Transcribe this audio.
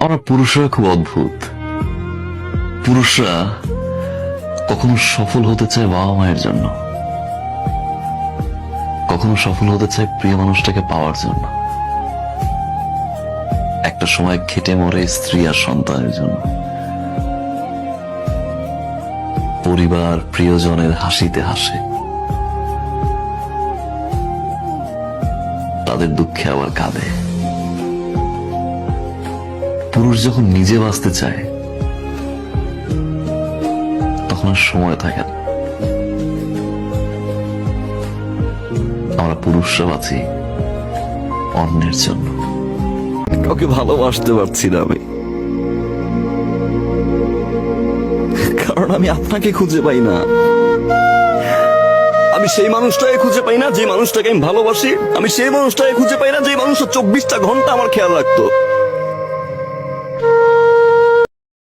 আমরা পুরুষরা খুব অদ্ভুত। পুরুষরা কখনো সফল হতে চায় বাবা মায়ের জন্য, কখনো সফল হতে চায় প্রিয় মানুষটাকে পাওয়ার জন্য, একটা সময় খেটে মরে স্ত্রী আর সন্তানের জন্য, পরিবার প্রিয়জনের হাসিতে হাসে, তাদের দুঃখে আবার কাঁদে। পুরুষ যখন নিজে বাঁচতে চায় তখন আর সময় থাকে না। আমরা পুরুষরা বাঁচি অন্যের জন্য। কাউকে ভালোবাসতে পারছি না আমি, কারণ আমি আপনাকে খুঁজে পাই না। আমি সেই মানুষটাকে খুঁজে পাই না যে মানুষটাকে আমি ভালোবাসি। আমি সেই মানুষটাকে খুঁজে পাই না যে মানুষটা 24টা ঘন্টা আমার খেয়াল রাখতো।